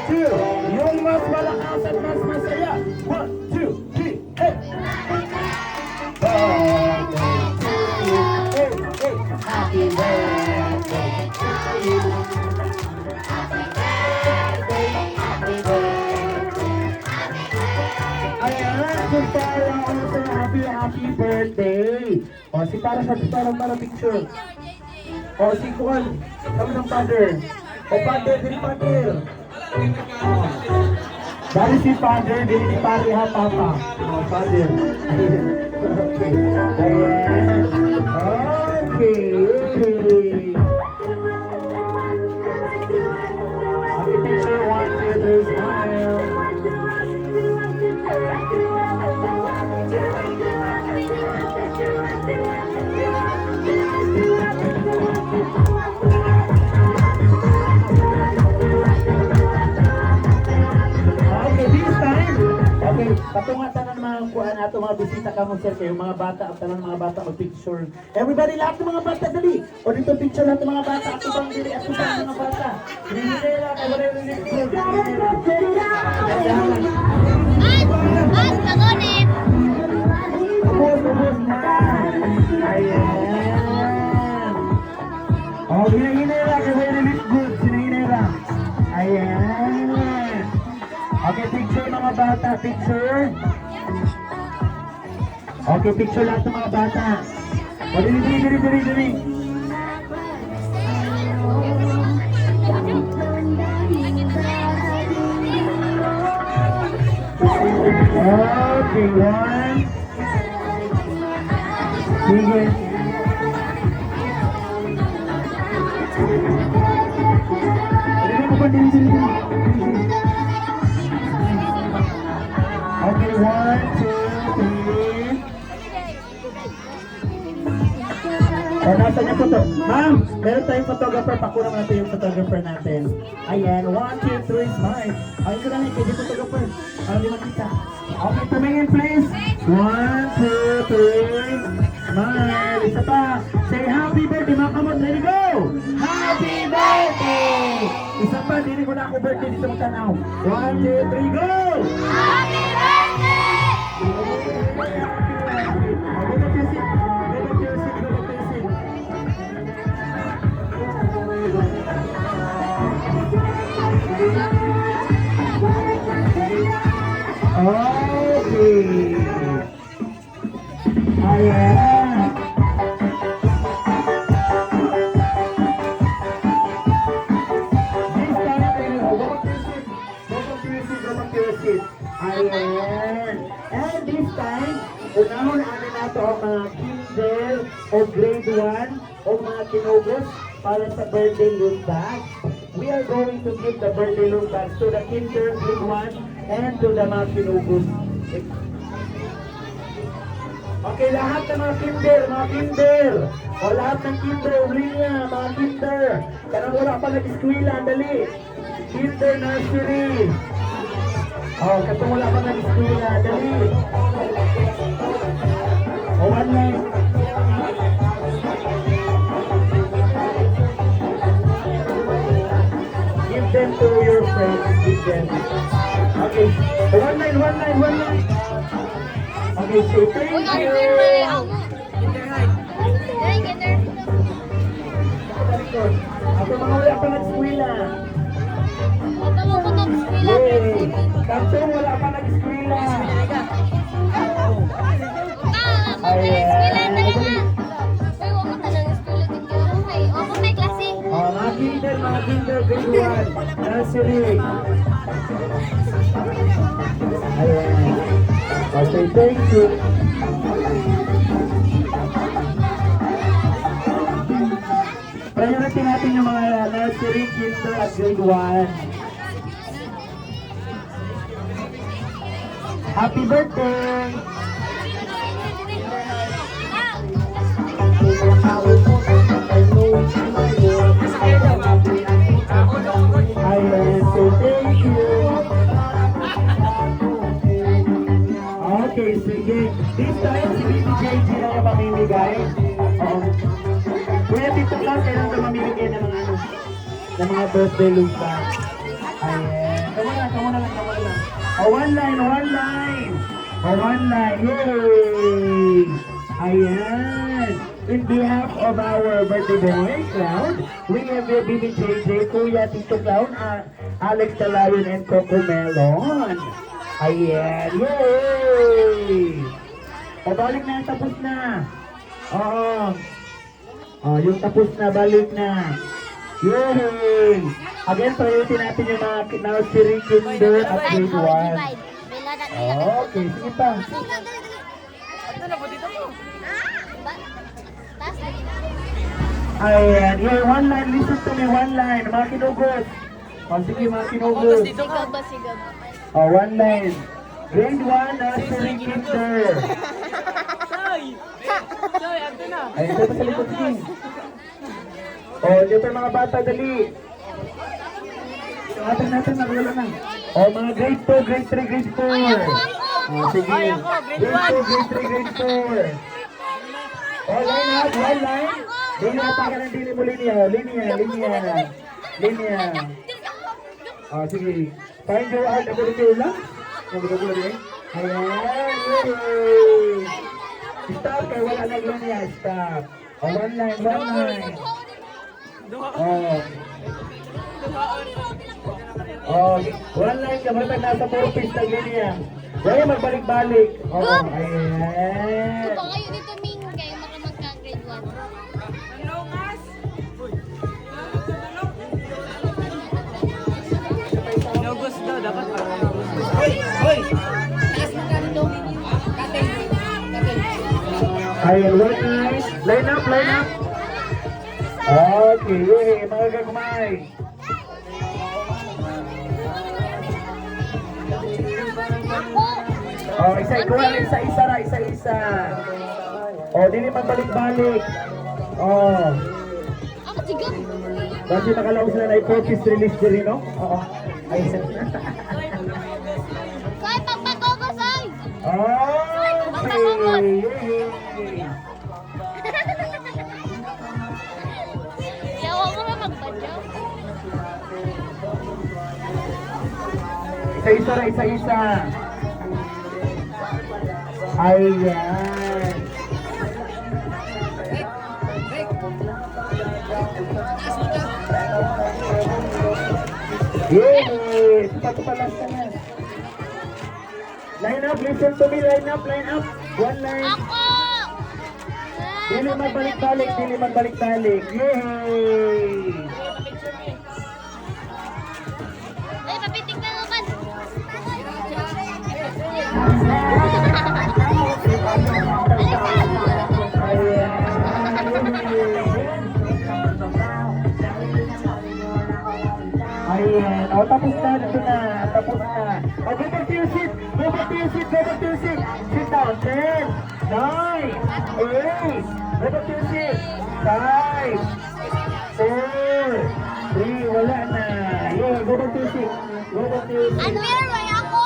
two. Yung mas malakas at mas masaya. 1, 2, 3, hey! Happy birthday to you. Happy birthday. Ayan, so para also happy birthday. O, si para picture. O, si Kuan, kami ng father. O, father, dili father. Dali si father, dili ni pari ha, papa. O, father. Okay. Ayan. Okay. Happy picture, 1, 2, 3, smile. Okay, patungatan ng mga kuan ato mga bisita ka mo sir kayo mga bata at tanan mga bata mag-picture. Everybody lahat ng mga bata dali. O dito picture lahat ng mga bata at tubang dili at tubang mga bata. Hinihila kay wala rin picture. At pagonit. Ubos na. Ayan. O hinihila kay wala rin good. Hinihila. Ayan. Okay, picture mga bata, picture. Okay, picture lahat ng mga bata. O, dili. Okay, one. Sige. Dili. Okay, 1, 2, 3. O, nasa niya po to. Ma'am, meron tayong photographer. Pakulang natin yung photographer natin. Ayan, 1, 2, 3, smile. Ayun ko lang, hindi photographer. Para di makita. Okay, tumingin please. 1, 2, 3, smile. Isa pa. Say happy birthday, mga kamot. Ready, go! Happy birthday! Isa pa, dili ko na ako birthday dito magtanaw. 1, 2, 3, go! Happy birthday! Okay. Ayan. Ayan. And this time, unahon ano na ito ang mga kinder o grade 1 o mga kinugos para sa birthday look bag. We are going to give the birthday look bag to the kinder grade 1 and to the mga kinugos. Okay, lahat ng mga kinder. O lahat ng kinder, uli niya, mga kinder. Karang wala pa nag-eskwela, dali. Kinder nursery. Oh, katong wala pa nag-eskwela, dali. O, one line. Give them to your friends, give them. Okay, one line. Okay, so thank you. Ako mga wala pa nag-eskwela. Yay! Katong wala pa nag-eskwela. Mga kinder, grade 1, nursery. Ayan. Okay, thank you. Priority natin yung mga nursery, kinder at grade 1. Happy birthday! Ayan, so thank you. Okay, sige. This time, si BBJG na yung mamimigay. Kuya Tito Claus, kailan ka mamimigay ng mga birthday lupa? Ayan. Oh, one line, one line. Oh, one line. Yay! Ayan. In behalf of our birthday boy, Cloud, we have your Bibi JJ, Kuya, Tito Clown, Alex the Lion, and Coco Melon. Ayan. Yay! O, balik na. Tapos na. Oo. Oh, yung tapos na, balik na. Yay! Again, priority natin yung mga nursery, kinder, at grade 1. Okay, sige pa. Ayan, yay, one line, listen to me, one line, mga kinugot. O, sige, mga kinugot. O, one line. Grade 1, nursery, kinder. Ay, ito pa sa likod, sige. O, dito mga bata, dali. Atin natin, nagwala na. O, mga grade 2, grade 3, grade 4. O, sige. Grade 2, grade 3, grade 4. O, line up, one line. Dili na taga ng dili mo, linya. Linya. O, sige. Find your art ability lang. Magagawa rin. Ayan, yay. Stop, kaya wala na linya. Stop. O, one line. Oh, one line ka, matag nasa purpose na linya. Huwag yung magbalik-balik. Oh, ayan. Kung kayo dito, Ming, kayo makamagka-grade 1. August daw, dapat Ayan, one line. Line up. Okay, mga gagmay. Oh, isa. Oh, dili magbalik-balik. Oh. Ako, sige. Kasi nakalaos na na i-purchase release din, no? Oo. Ay, isa. Kaya pagpako say! Okay. Yawa mo na magbadyaw. Isa. Ayan. Yes! Patupalas ka na. Line up, listen to me. Line up. One line. Ako! Dili magbalik-balik. Yay! Ay, papitik na naman. Ayan. O, tapos na. O, go back to your seat. Sit down. 10, 9, 8. Go back to your seat. 5, 4, 3. Wala na. Yeah, go back to your seat. Unfair, may ako!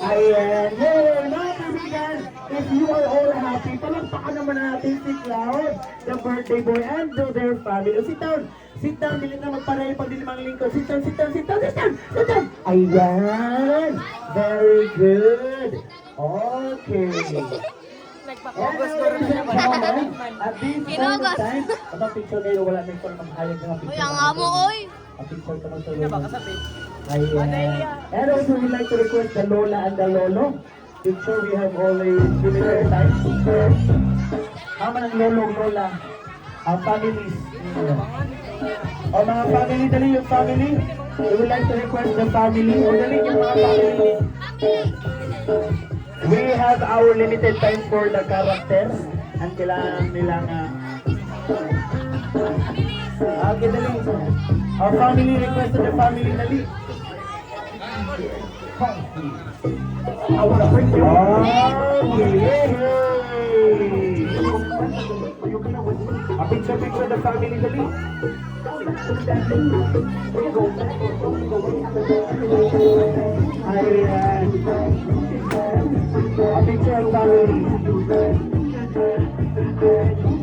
Ayan. Yay! Mga kaibigan, if you are all happy, palakpakan naman natin si Cloud, the birthday boy, and their family. Oh, sit down, dili na magpareho pag dilimang lingkod. Sit down. Ayan. Very good. Okay. Nagpa-August ko rin naman. At this point of time, ang picture kayo, wala na ito namang hayag ng Uy, picture. ang amo, oy! Ang picture ka sa Hindi ba kasapit? Ayan. And also, we'd like to request the Lola and the Lolo. Picture, we have only limited time. Ama ng Lola. Ang families. O mga family, dali yung family. We would like to request the family. O dali yung mga family. We have our limited time for the characters. Ang kailangan nilang okay, dali. Our family request to the family, dali. A picture the family, dali. Ayan. A picture of family.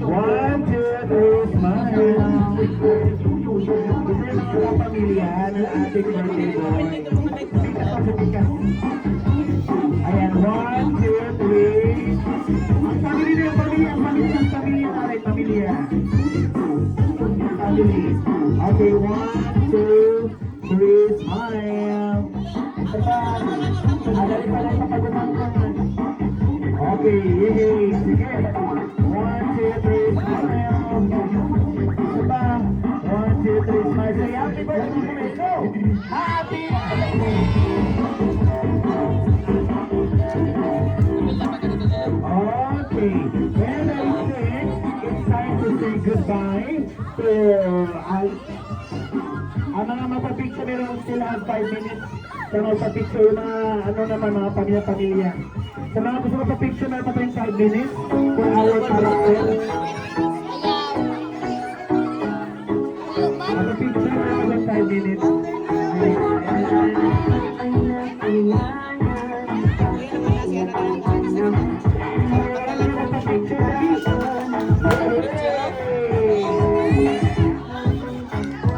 1, 2, 3, smile. mga pamilya ng ating birthday boy. Ayan, 1, 2, 3. Ang pamilya, ang pamilya, natin, pamilya. Family. Okay, 1, 2, 3, smile. Diba? Adali pa lang kapagutang ko. Okay, yay! Sige. 1, 2, 3, smile. Diba? 1, 2, 3, smile. Say happy birthday! Go! Happy Okay, and I think it's time to say goodbye to ang mga mapapicture, meron still have 5 minutes sa mapapicture yung mga ano naman mga pamilya-pamilya. Sa mga gusto mapapicture, meron pa tayong 5 minutes for our character. Mapapicture, meron pa tayong 5 minutes.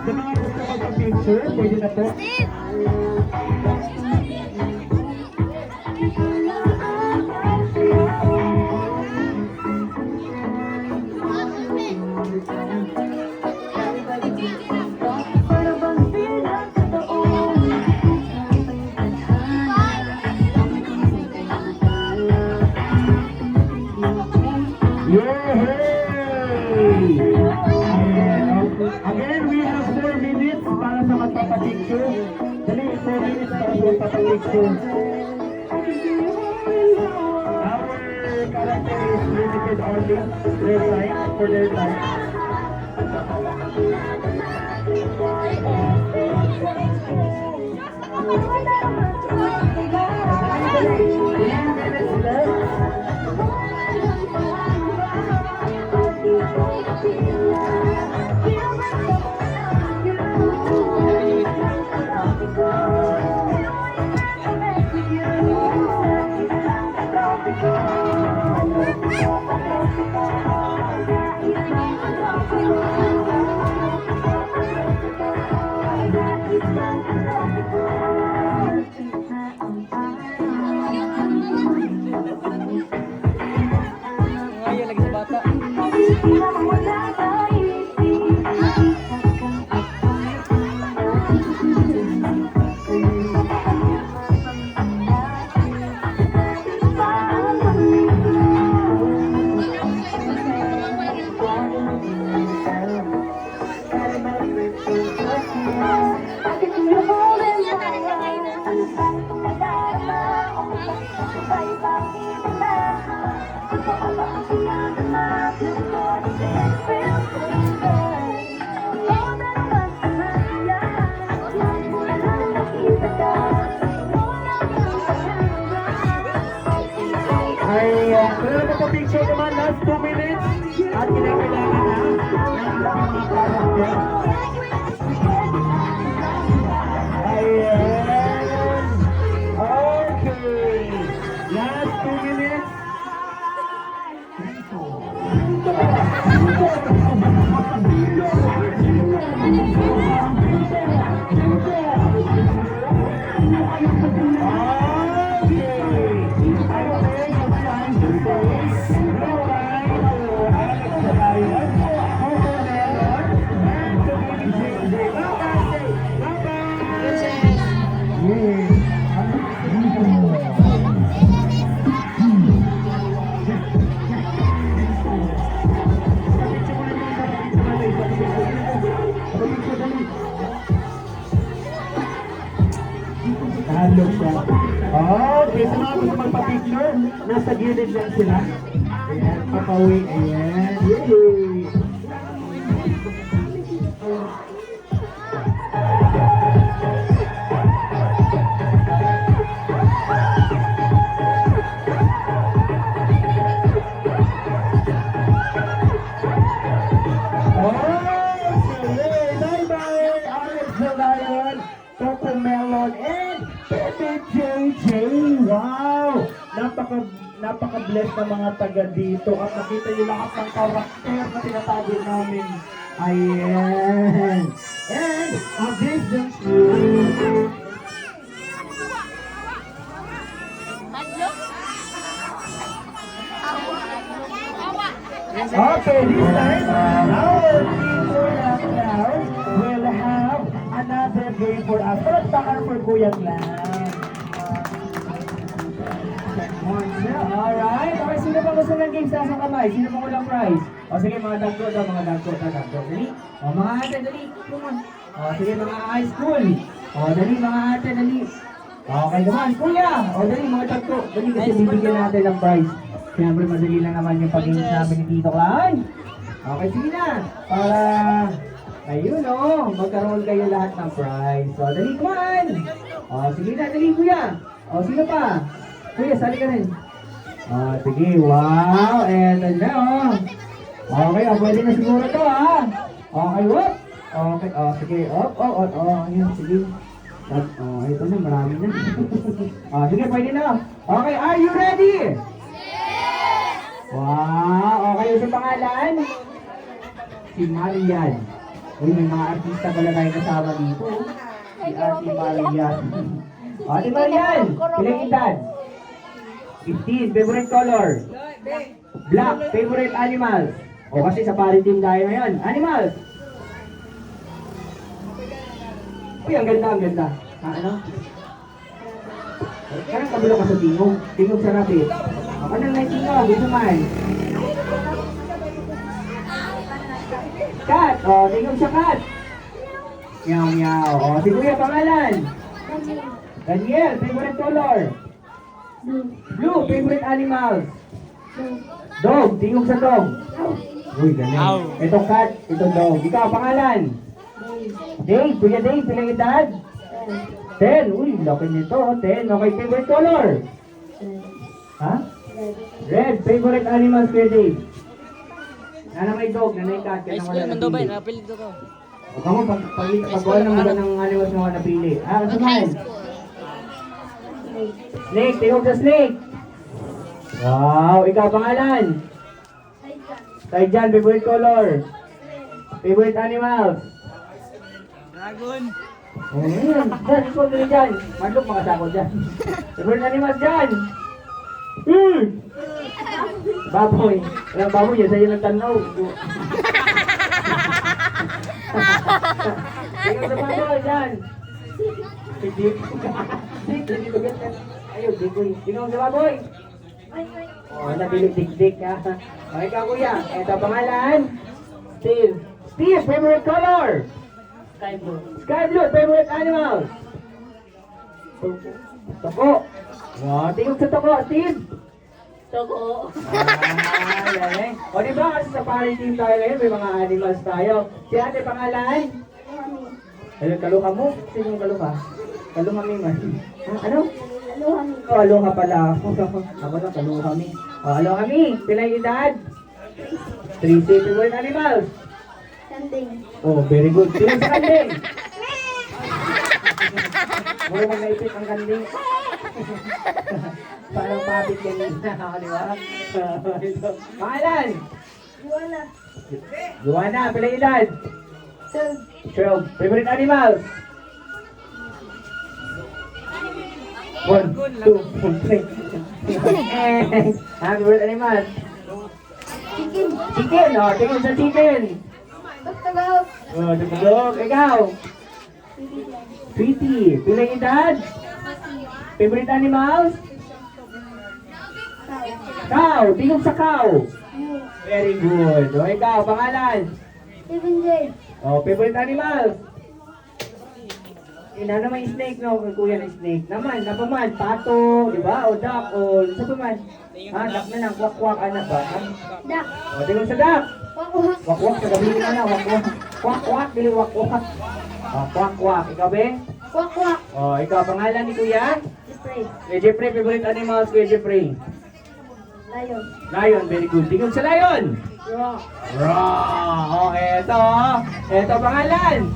Sa mga gusto mapapicture, pwede na po. Yay! Again, we have 4 minutes para sa magpapapicture. Dali, 4 minutes para sa magpapapicture. Our character is limited only their time, for their time. Ngayon lagi sa bata. Ay, kung magpapicture naman, last 2 minutes at kinakailangan na ng ating mga character. Ayan. Okay. Last 2 minutes. Nalog siya. Okay, sa mga gusto magpa-picture, nasa gilid lang sila. Ayan, papawi. Ayan. Yay! Okay, bye-bye! Alex the Lion, Coco Melon, and Pepe JJ! Wow! Napaka-bless na mga taga dito at nakita niyo lahat ng karakter na tinatago namin Ayan. And, Grace Jones. Hadlok? Awa. Okay, this time, our team for the clown will have another game for us. Palakpakan for Kuya Clown. Alright, okay, sino pa gusto ng games sa kamay? Sino pa walang prize? O sige, mga dagko daw, mga dagko. Dali. O mga ate, dali. Come on. O sige, mga high school. O dali, mga ate, dali. Okay naman, kuya. O dali, mga dagko. Dali, kasi bibigyan natin ng prize. Siyempre, madali lang naman yung pag-games namin ni Tito Clown. Okay, sige na. Para, ayun o, magkaroon kayo lahat ng prize. O dali, come on. O sige na, dali, kuya. O sino pa? Kuya, sali ka rin. Sige, wow, eto na, oh. Okay, pwede na siguro to, ha. Okay, whoop. Okay, sige, yun, sige. Ito na, marami na. Sige, pwede na. Okay, are you ready? Wow, okay, yung pangalan? Si Marian. Uy, may mga artista pala tayo kasama dito. Si Ate Marian. Ate Marian, ilang edad? 15, favorite color? Black, favorite animal? O kasi sa party team tayo ngayon. Animals? Uy, ang ganda, ang ganda. Ano? Karang kabilo ka sa tingog. Tingog sa rapid. Ako nang may tingog, gusto man. Cat, o, tingog sa cat. Meow, meow. O, si Kuya, pangalan? Daniel, favorite color? Blue, favorite animals? Dog, tingog sa dog. Uy, galing. Ito cat, ito dog. Ikaw, pangalan? Dave, Kuya Dave, pilang edad? 10. Uy, laki nito. 10. Okay, favorite color? Ha? Red, favorite animals, Kuya Dave? Nanay dog, nanay cat. High school man daw ba? Napilito ko. O kamo, pag-wala ng mga ng animals na mga napili. Ano High naman? school. Snake, tingog sa snake. Wow, ikaw pangalan? Taijan, favorite color? Favorite animals? Dragon. Dyan, ikaw din dyan. Marlok, makasako dyan. Favorite animals dyan? Baboy. Walang baboy yan, sa'yo nagtanaw. Tingog sa baboy dyan. Ayun, dikoy. Tingog sa baboy. Nabilig dik-dik ha. Okay ka kuya. Ito pangalan? Steve. Steve, favorite color? Sky blue. Sky blue, favorite animal? Toko. Wow, tingog sa toko, Steve. Toko. Yan. O diba kasi sa party team tayo ngayon, may mga animals tayo. Si ate pangalan? Ayun, kaluha mo? Sino yung kaluha? Kaluha mi man. Ano? Oh, aloha pala. Ako na, kaluha mi. Oh, aloha mi. Pilang edad? 3 favorite animals? Oh, very good. Sino sa kanding? Mura mag naipit ang kanding. Parang papit yan yun. Di ba? Ito. Pangalan? Joanna, pilang edad? 12. Favorite animals? 1, 2, 3. Favorite animals? Chicken. Oh, tingin sa chicken. Oh, dugdug. Ikaw? Sweetie. Pilang edad? Favorite animals? Cow. Tingog sa cow. Very good. O, ikaw, pangalan? Oh, favorite animals? Ina naman yung snake, no? Kuya na snake. Naman, napaman, pato, di ba? O duck, o sa paman. Duck na lang, kwak-kwak, anak ba? O, tingog sa duck. Wak-wak, sa gabi na lang, wak-wak. Kwak-kwak, dili wak-wak. O, kwak-kwak. Ikaw, be? O, ikaw, pangalan ni Kuya? Kuya Jeffrey, favorite animals, Kuya Jeffrey? Lion, very good. Tingog sa lion. Raw. O, eto. Eto, pangalan.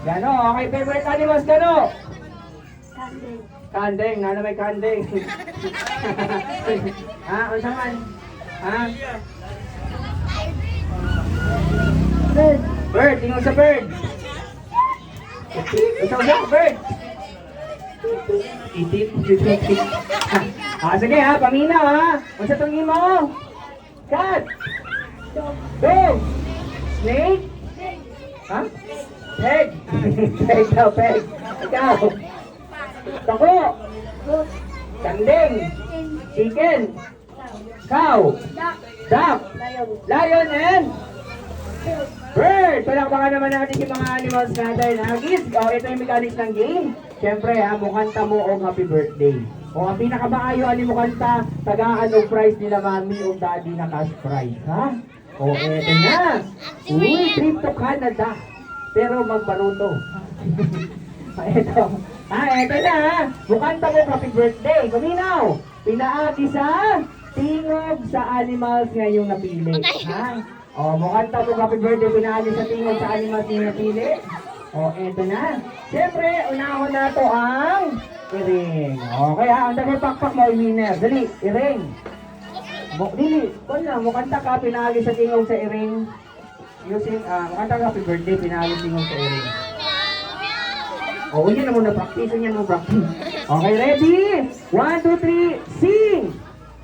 Gano, okay, favorite animals gano? Kandeng, nana may kandeng. Ha, unsa man? Ha? Bird. Bird, tingnan sa bird. Ito sa bird. Itip. Sige ha, paminaw ha. Kung sa tungin mo. Cat. Dog. Snake. Ha? Peg. Peg daw, peg. Ikaw. Tako. Kanding. Chicken. Cow. Duck. Lion and bird. Palakpakan naman natin yung mga animals natin. Ha, kids? Ito yung mechanics ng game. Siyempre ha, mukanta mo o happy birthday. O ang pinakamaayo ani mo kanta, tagaan o prize nila mami o daddy na cash prize. Ha? O eto na. Uy, trip to Canada. Pero magbaruto. Eto. Eto na ha. Mukanta mo happy birthday. Kuminaw. Pinaati sa tingog sa animals ngayong napili. Ha? O, mukanta mo happy birthday. Pinaati sa tingog sa animals ngayong napili. O, eto na. Siyempre, unahon na to ang iring. Okay ha, ang dami pakpak mo, winner. Dali, iring. Dili, kung lang, mukanta ka, pinahagi sa tingog sa iring. Using, mukanta ka, happy birthday, pinahagi sa tingog sa iring. O, yun na muna practice, yun na muna practice. Okay, ready? 1, 2, 3, sing!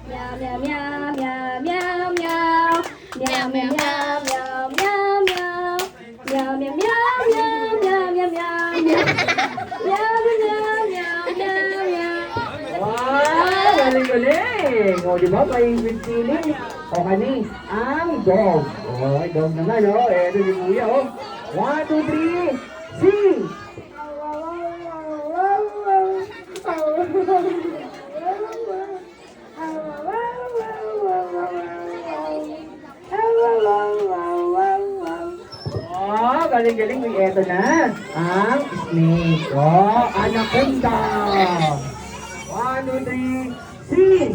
Meow meow meow meow meow meow. Meow meow meow meow meow meow. Meow meow meow meow meow meow meow. Meow meow meow meow meow. Wow! Galing-galing! O, di ba? May with feeling. O, kani, ang dog. O, dog naman, o. Eto si Kuya, o. 1, 2, 3, sing! Oh, galing-galing. Eto na. Ang snake. Oh, anaconda. 1, 2, 3, sing!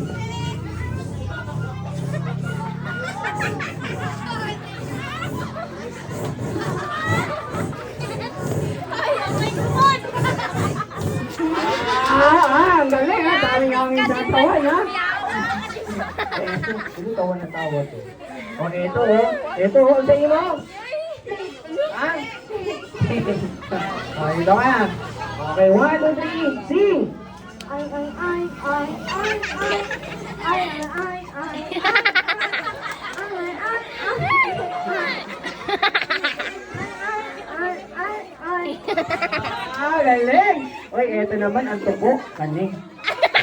Ang galing ha. Daming hangin sa tawan ha. Ito tawan na tawa to. O, ito o. Ito o. Sa iyo mo. Ha? O, ito ka. Okay, 1, 2, 3, sing! Ay ay ay ay ay ay. Ay ay ay ay. Galing! Uy, eto naman ang tuko. Kani.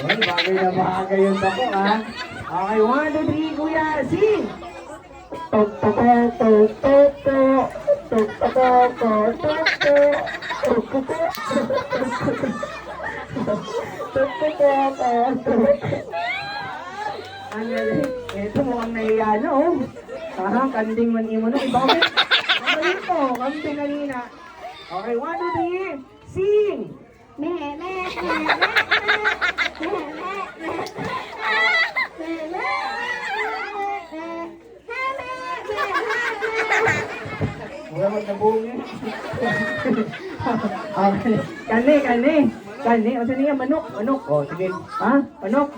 Uy, bagay na bagay yung tuko, ha? Okay, 1, 2, 3, kuya, sing! Tok, tok, tok, tok, tok. Tok, tok, tok, tok, tok. Tok, tok, tok. Tok, tok, tok, tok. Ang galing. Eto mukhang nahiya na, oh. Parang kanding man imo na. Bakit? Bakit po? Kanding kanina. Okay, 1, 2, 3, sing! Me me me me me Wala magnabuong yun. Okay. Kani, kani. Kani. O, saan niya? Manok. Manok. O, sige. Ha? Manok.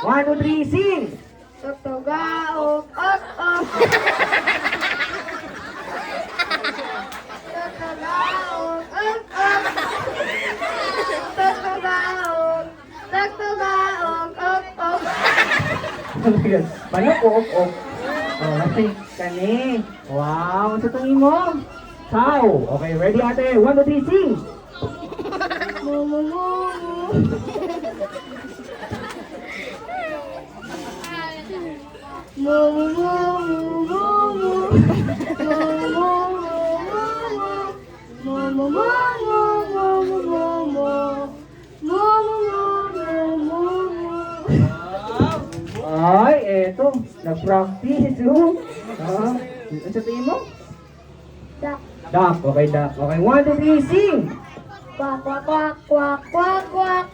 1, 2, 3, sing! Tutugaok ok ok. Tutugaok ok ok. Tutugaok. Tutugaok ok ok. Manok, ok, ok. Okay. Kani. Wow. Sa tungin mo? Cow. Okay, ready ate? 1, 2, 3, sing! Mu mu mu. Mu mu mu mu mu. Mu mu mu mu mu. Mu mu mu mu mu mu. Mu mu mu mu. Ay, eto. Nag-practice, oh. Sa tingin mo? Duck. Duck. Okay, duck. Okay, 1, 2, 3, sing! Quack quack quack quack quack quack.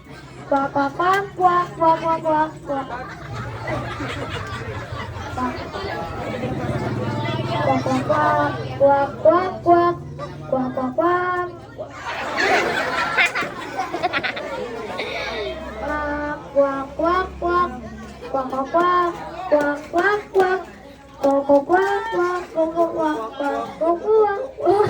Quack quack quack quack quack quack quack quack. Quack quack quack quack quack quack. Quack quack quack. Quack quack quack. Quack quack quack. Quack quack quack. Quack quack quack. Quack quack quack. Wak, wak, wak, wak, wak.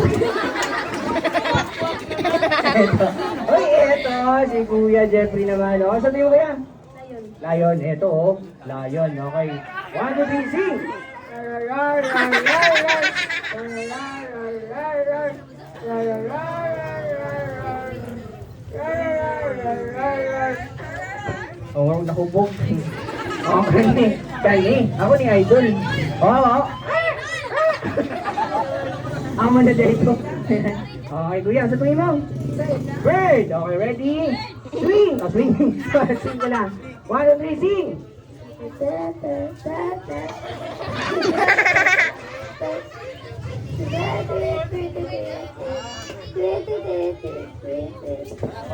Eto. Uy, eto, si Kuya Jeffrey naman. O, sabi mo kaya? Lion, eto oh. Lion, okay. 1, 2, 3, sing! Oh, wow, nakubog. Okay, kani. Ako ni Idol. Oo. Amo na dito. Okay, kuya, sa tuloy mo. Bird! Okay, ready? Swing! Oh, swing. Swing ko lang. 1, 2, 3, sing!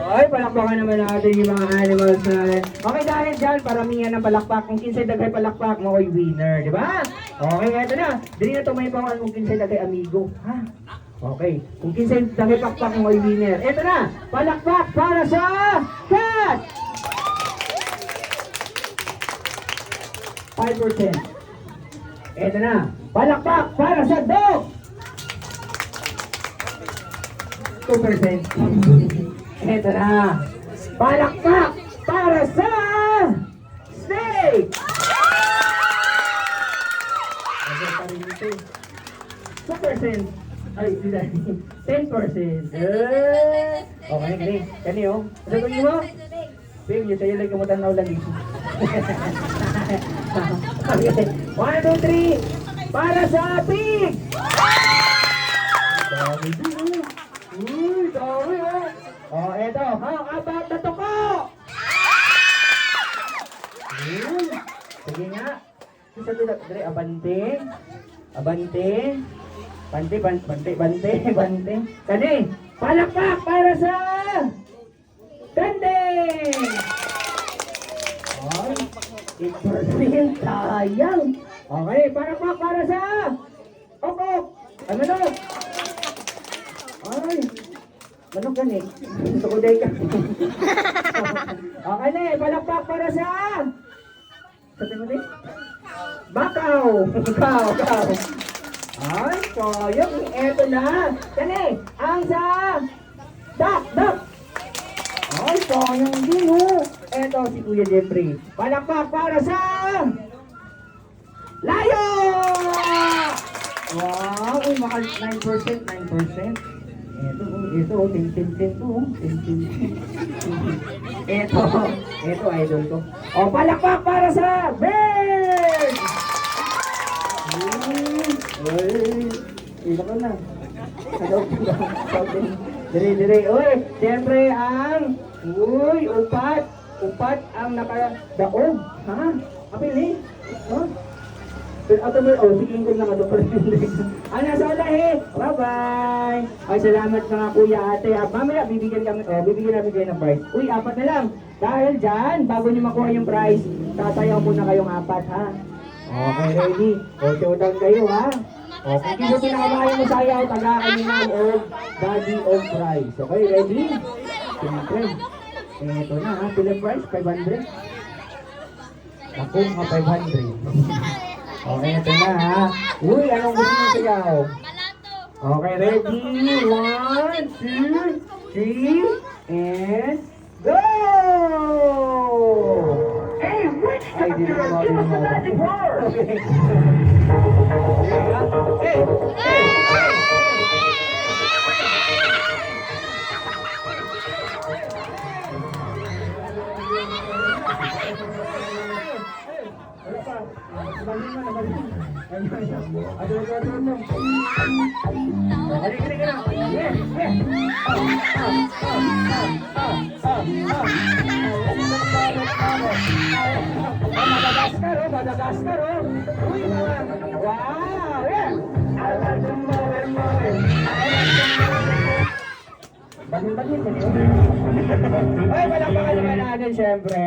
Ay, palakpakan naman natin yung mga animals natin. Okay, dahil dyan, paramihan ng palakpak. Kung kinsay dagay palakpak, mo ko'y winner, di ba? Okay, eto na. Dili na tumaypawan kung kinsay dagay amigo. Ha? Okay. Kung kinsay dagay pakpak, mo ko'y winner. Eto na, palakpak para sa cat! 5%. Eto na, palakpak para sa dog! 2%. Eto na, palakpak para sa snake! Okay, pa rin ito. 2%. Ay, 10%. Okay, kani oh. Ano ko mo? Babe, yung sa'yo lang kamutan na ulan dito. Okay. 1, 2, 3. Para sa pig! Dami din oh. Uy, dami oh. Oh, eto. How about the toko? Sige nga. Isa dito. Dali, abante. Abante. Bante, bante, bante, bante. Kani, palakpak para sa Tanding! Ay, 8% sayang. Okay, palakpak para sa Okok. Ano no? Ay, manok gani. Gusto ko day ka. Okay na, palakpak para sa sabi mo din? Bakaw. Bakaw. Ay, sayang. Eto na. Kani, ang sa Duck. Ay, sayang din oh. Eto si Kuya Jeffrey. Palakpak para sa Lion! Wow, uy, mahal 9%. Ito, 10 to. Ito, idol ko. O, palakpak para sa Bird! Ito ko na. Dire. Uy, siyempre ang upat ang nakadaog. Ha? Apil eh. Huh? Sige ko na ano sa ulahi. Bye-bye. Ay, salamat mga kuya ate. Mamaya bibigyan namin kayo ng prize. Uy, 4 na lang. Dahil dyan, bago nyo makuha yung prize, tatayaw muna kayong 4 ha. Okay, ready? O, showdown kayo ha. O, kung hindi mo pinakamahin mo sayaw, tagaan nyo ng daddy of prize. Okay, ready? Siyempre. Ito na ha, pila price, 500. Ako mga 500. Okay, ito na ha. Uy, anong gusto nyo sayaw? Okay, ready? 1, 2, 3, and go! Hey, which doctor? Give us the magic word! Okay. Madagascar, oh. Uy, wow, yeah. Bagin. Ay, palakpakan naman natin, syempre.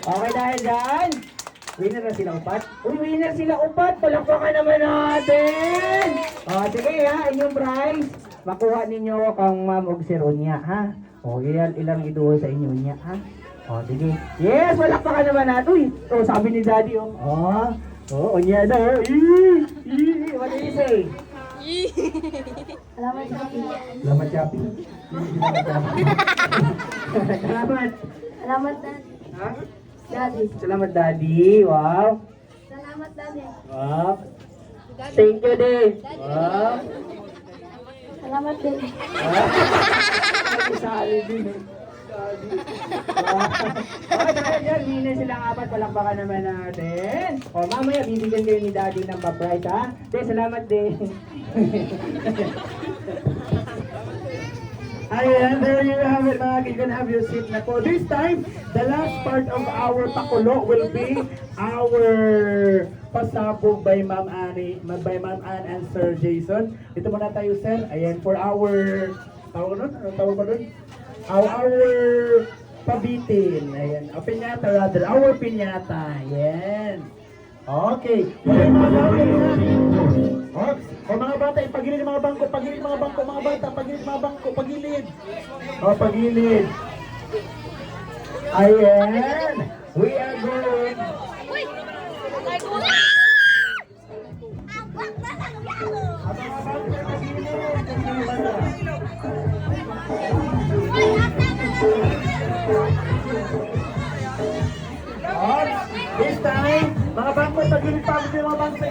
Okay, dahil dyan, winner na sila 4. Uy, winner sila 4. Palakpakan naman natin. O, sige ha, inyong prize. Makuha ninyo kang ma'am og si Ronya, ha? O, ilang iduho sa inyo niya, ha? O, sige. Yes, palakpakan naman natin. Uy, sabi ni Daddy, oh. Onya na, oh. What do you say? mag-shopping. Salamat. Salamat, Daddy. Ha? Daddy. Salamat, Daddy. Wow. Salamat, Daddy. Wow. Thank you, din. Wow. Salamat, Daddy. Sali din eh. Okay, dahil dyan, linis silang apat, palakpakan naman natin. O, mamaya bibigyan kayo ni Daddy ng pa-prize, ha? Din, salamat din. Ayan, there you have it, mga kids. You can have your seat na po. This time, the last part of our pakulo will be our pasabog by Ma'am Anne and Sir Jason. Dito muna tayo, sir. Ayan, for our, tawag nun? Ano tawag ba nun? Our pabitin. Ayan, piñata rather. Our piñata. Ayan. Okay. Okay, mga bata. O mga bata, ipagilid mga bangko, pagilid mga bangko, mga bata, pagilid mga bangko, pagilid. O, pagilid. Ayan. We are going. This time, mga bangko, pagilid pa, mga bangko,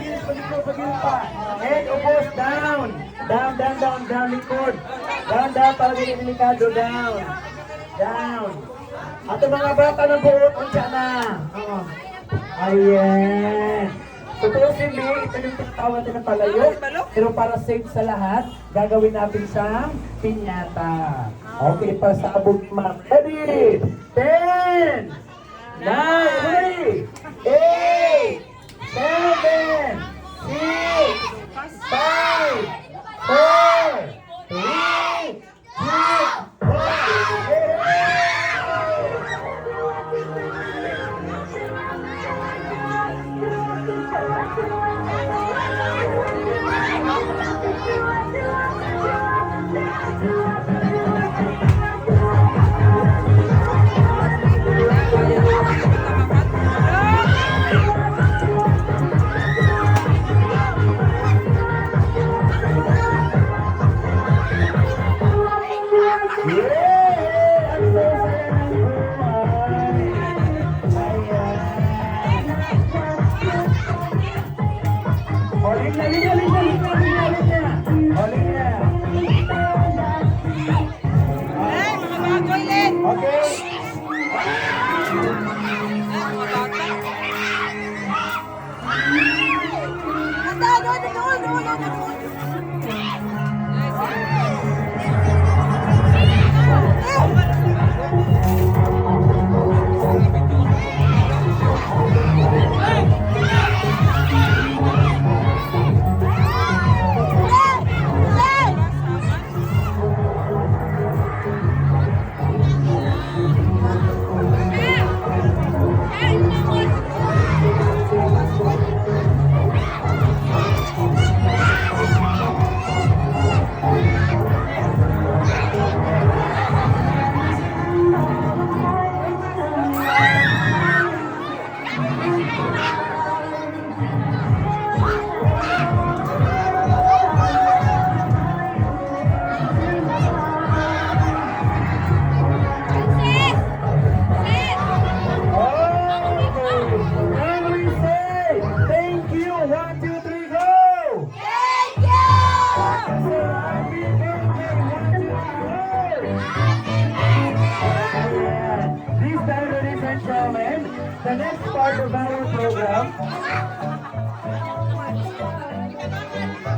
pagilid pa. Head ubos, down. Down, likod. Down, para delikado, down. Down. Ato mga bata na buot, unsya na. Ayan. Tutusin, ito yung tinatawag natin na palayo. Pero para safe sa lahat, gagawin natin siyang piñata. Okay, pasabog, ma'am. Ready? 10, 9, 8, 7, 6, 5, 4, 3,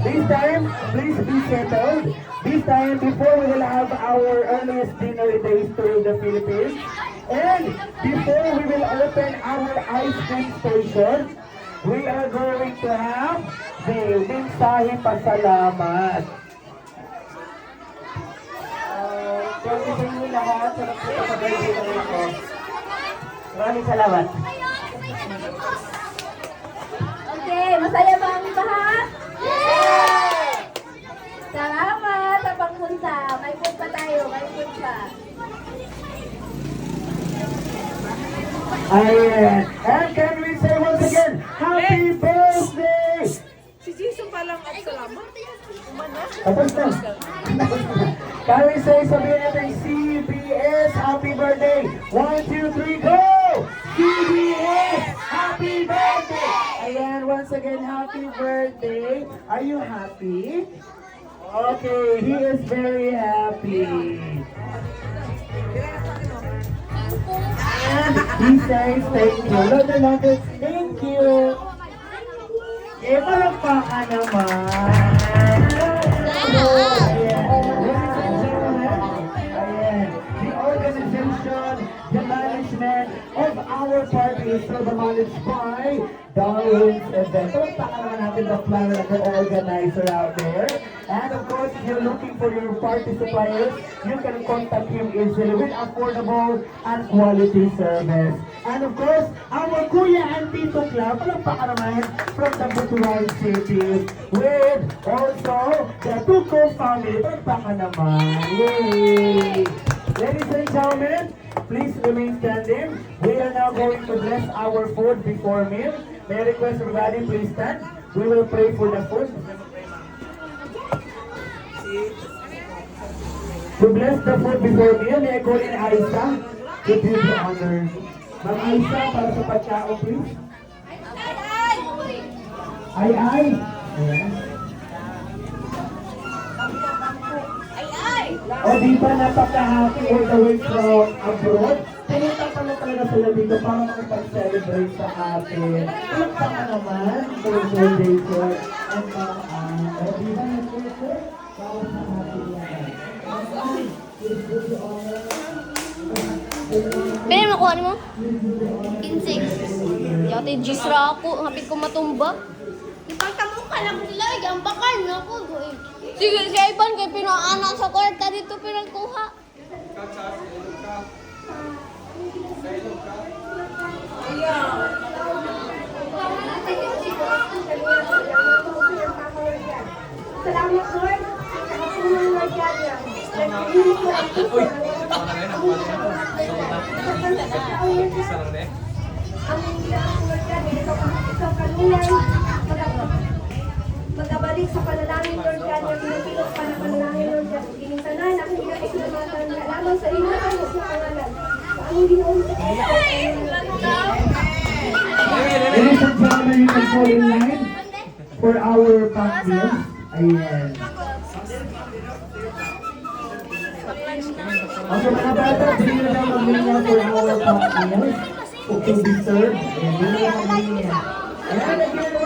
This time, please be settled. This time, before we will have our earliest dinner in the history of the Philippines, and before we will open our ice cream station, we are going to have the mensahe pasalamat. Thank you sa inyo lahat sa nagpunta sa birthday ng ito. Maraming salamat. Okay, masaya ba ang lahat? Yay! Salamat sa pagpunta. May food pa tayo, may food pa. Ayan. And can we say once again, Happy Birthday! Si Jason palang at salamat. Tapos na. Kami sabihin natin CBS, happy birthday! 1, 2, 3, go! CBS, happy birthday! Ayan, once again, happy birthday. Are you happy? Okay, he is very happy. And he says thank you. Love, thank you. Eh, palagpakan naman. So, ayan. Ladies and gentlemen, ayan. The organization, the management of our party is still managed by Darwin's event. Palagpakan naman natin the planner and the organizer out there. And of course, if you're looking for your party suppliers, you can contact him easily with affordable and quality service. And of course, our Kuya and Tito Club, palagpakan naman from the Butuan City, with also the Tuco family, palagpakan naman. Yay! Ladies and gentlemen, please remain standing. We are now going to bless our food before meal. May I request everybody, please stand. We will pray for the food. To bless the food before meal, may I call in Aisa to do the honor. Ma'am Aisa, para sa pagkaon, please. Ay! Ayan. O di ba napaka-happy all the way from abroad? Pumunta pala talaga sila dito para makapag-celebrate sa atin. Pumunta ka naman for birthday sir. And o di ba nag-sir? Para sa atin yan. Pwede makuha mo? 15. Yate, Gisra ako. Hapit ko matumba. Ipagtamong ka lang nila. Gambakan ako. Sige, si Ivan kay pinaanak sa kwarta dito pinagkuha. Salamat, Lord. Nakasunod na dyan yan. Nagpili ko ang tuwa. Magabalik sa panalangin, Lord God, na pinapilok pa na panalangin, Lord God. Ginintanan, ako hindi ako sinamatan na lamang sa inyo ang sa pangalan. Sa aming ginoon sa Ladies and gentlemen, you can fall in line for our pack meals. Ayan. Okay, mga bata, bring na lang mag-linya for our pack meals. Okay, be served. Ayan, bring na lang mag-linya. Ayan,